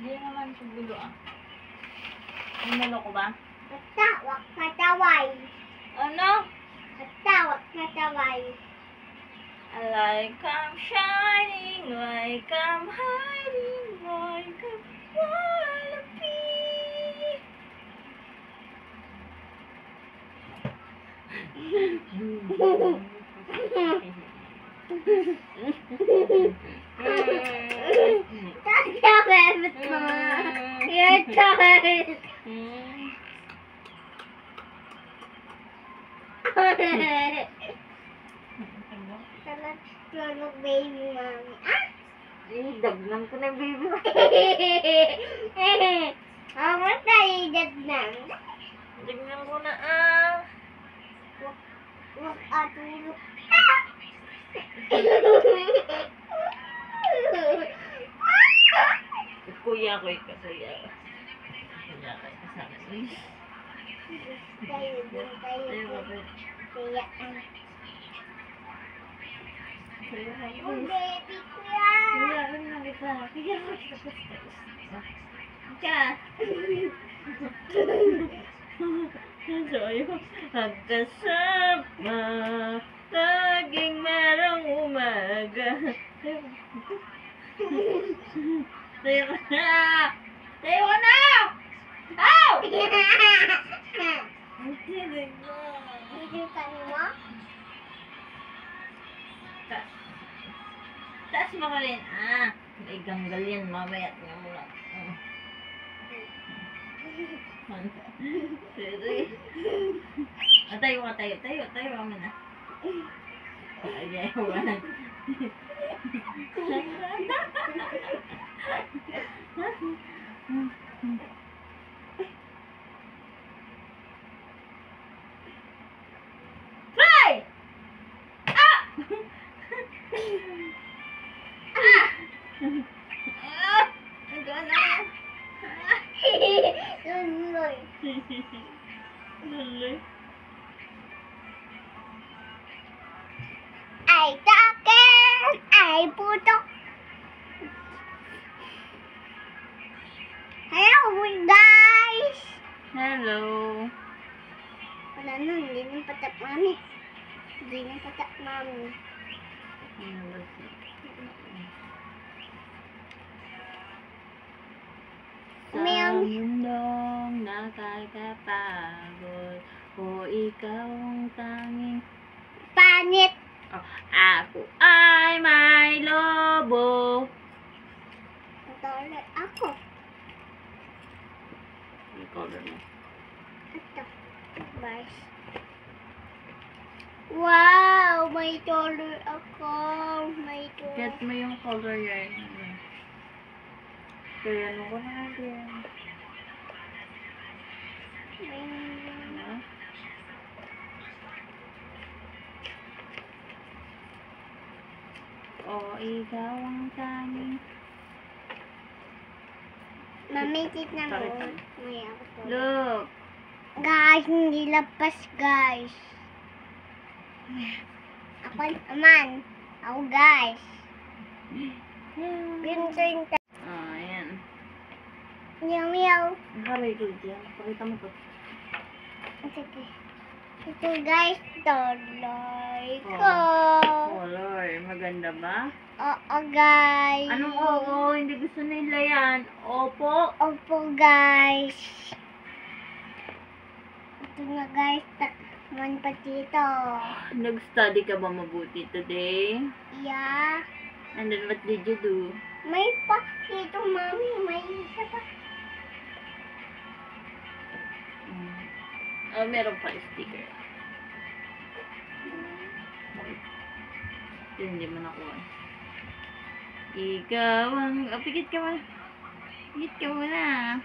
Hindi naman sugulo ah. Nalo ko ba? Katawak kataway. Ano? Katawak kataway. Like I'm shining, like I'm hiding, like I wanna be. You're tired. Tulog baby mami. Ah! Dagnan ko na yung baby mo. Ako tayo dagnan. Dagnan ko na ah. Huwag atulog. Kuya ko ikaw, kuya ko. Kuya ko ikaw sa akin. Tayo din tayo. Kaya oh baby ko yan. Kuya, ano na kita? Kuya ko ikaw. Ka. So, ayun. Magkasama. Laging merong umaga. Tayo ka na! Tayo ka na! Ow! Nakita mo? Taas mo ka rin. Ah, may ganggal yan. Mamaya nga mo lang. Sige. Tayo ka, tayo. Tayo kami na. Ayaw ka na. Fly! Ah! Ang gana. Luloy. Luloy. Ay takin! Ay putok! Hello guys! Hello. Wala na, hindi na patak mami. Hindi na patak mami. Sa mundong nakakapagod, o ikaw ang tanging Panit! oh, ako ay may lobo. Patuloy ako. Ano color mo? Ito. Bars. Wow! May color ako. May color. Get mo yung color yan. Kaya ano ko na natin. Ano? O ikaw ang tanging. Mami, tignan mo. Pakita mo. May ako to. Look. Guys, hindi lapas guys. Ako naman. Ako guys. Ganito yung Ah, ayan. meow meow. Nakaray ko dyan. Pakita mo to. Sige. Ito guys, tuloy ko. Color. Maganda ba? Oo guys. Anong oo? Hindi gusto nila yan. Opo. Opo guys. Ito na guys, takman pa dito. Nag-study ka ba mabuti today? Yeah. And then what did you do? May pa dito mami, may isa pa. Oh, meron pa sticker. Ito hindi mo nakuha. Ikaw ang... Oh, pigit ka mo. Pigit ka muna.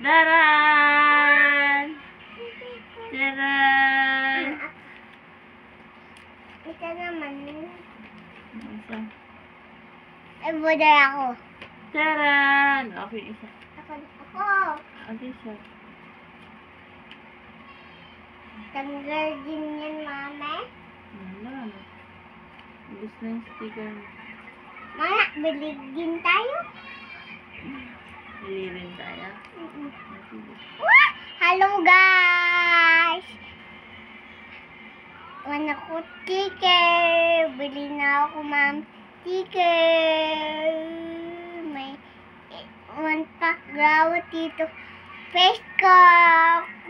Taran! Taran! Ito naman. Isa. Ay, buday ako. Taran! Okay, isa. Ako. Okay, isa. Tanggal din yan, mami. Ano? Gusto na yung sticker mo. Maya, bilig din tayo. Ililin tayo. Wah! Hello guys! Wala ko ticket. Bili na ako, ma'am. Ticket. May one pack grawa dito. Face ko.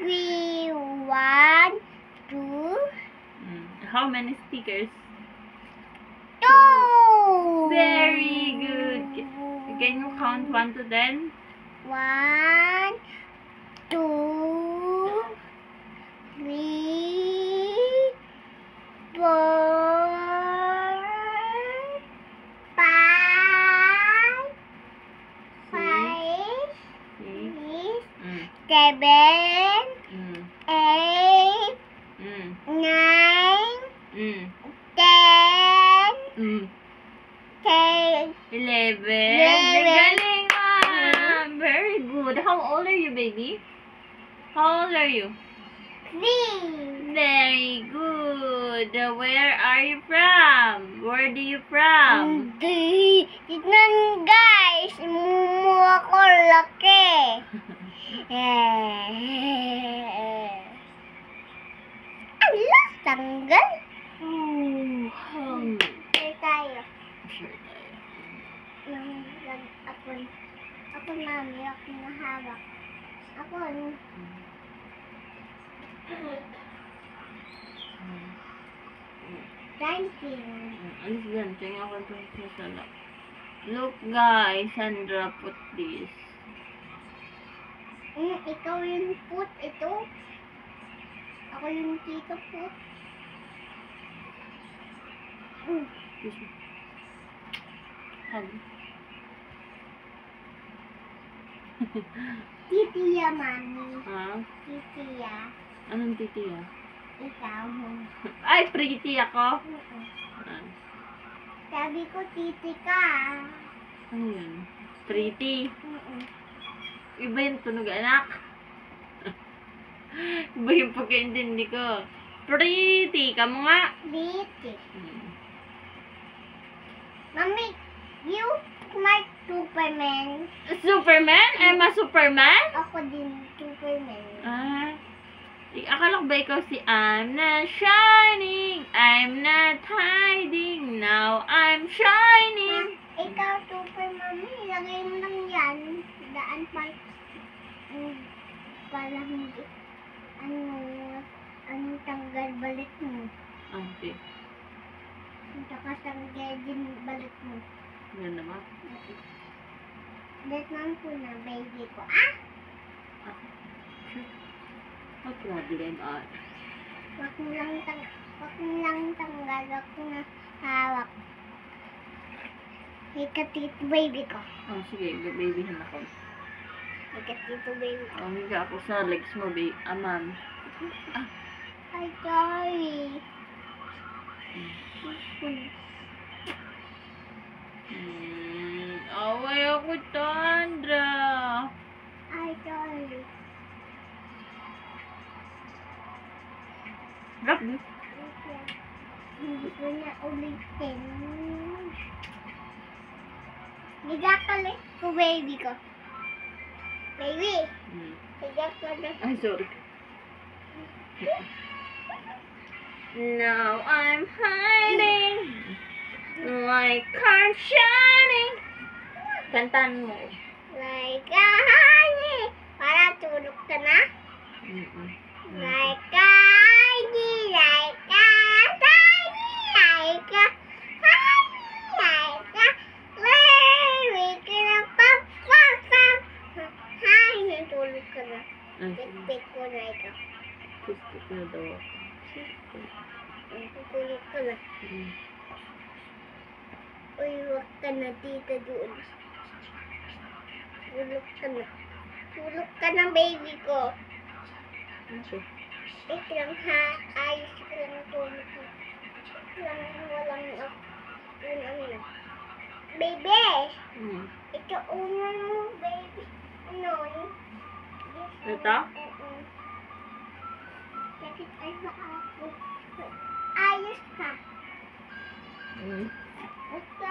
1, 2, How many stickers? 2. Very good. Can you count 1 to 10? 1, 2, 3, 4, 5, 6, 7, 8, 9, 10, 11. 11. Galing, ma'am. Very good. How old are you, baby? How old are you? 3. Very good. Where are you from? Where do you from? Hindi. Tignan guys. Mumu ako laki. Ala, tanggal. Oh, Kaya tayo. sure tayo. Ako mami, ako nahawak. Ako, thank you. Alis dyan. Tingnan ko ito sa salak. Look, guys. Sandra put this. Ikaw yung put, ito. Ako yung tito put. Excuse me. Hug. Titiya, mami. Ha? Titiya. Anong titi ah? Ikaw. Ay, pretty ako. Ah, Sabi ko, titi ka. ano yun? Pretty. Iba yung tunog, anak. Iba yung pagkaintindi ko. Pretty ka mo nga. Titi. Mami, you like Superman. Superman? I'm a Superman? Ako din, Superman. Ah. Akala ko ba ikaw si I'm not shining, I'm not hiding, now I'm shining. Ikaw, Superman, ilagay mo lang yan. Daan pa. Para hindi. Ano tanggal balik mo. Okay. Saka tanggal din balik mo. Yan naman. Datnan ko na, baby ko. Ah! No problem, Wag mo lang tanggal. Wag mo na hawak. Ikatito, baby ko. Oh, sige, babyhan ako. Ikatito, baby ko. Oh, higa ako sa legs mo, baby. Ma'am. Ay, sorry. Away ako, Tandra. Ay, sorry. Drop me. Hindi ko na ulitin. Nagkakalit ko, baby ko. Baby, nagkakalit. Ay, sorry. Now I'm hiding like I'm shining. Kantan mo. Like a honey. Para tulog ka na. Like a honey. Like a honey. Like a honey. Like a baby. Kinapapapap. Honey, tulog ka na. Tik-tik ko na ikaw. Gusto na daw ako. Tulog ka na. Uy, wag ka na dito doon. Tulog ka na. Tulog ka na, baby ko. Okay. Wait lang ha. Ayos ko lang tulog ko. Walang ano. Baby! Ito una mo, baby. Ano? Ito? Bakit ay ba ako? Ayos ka. Basta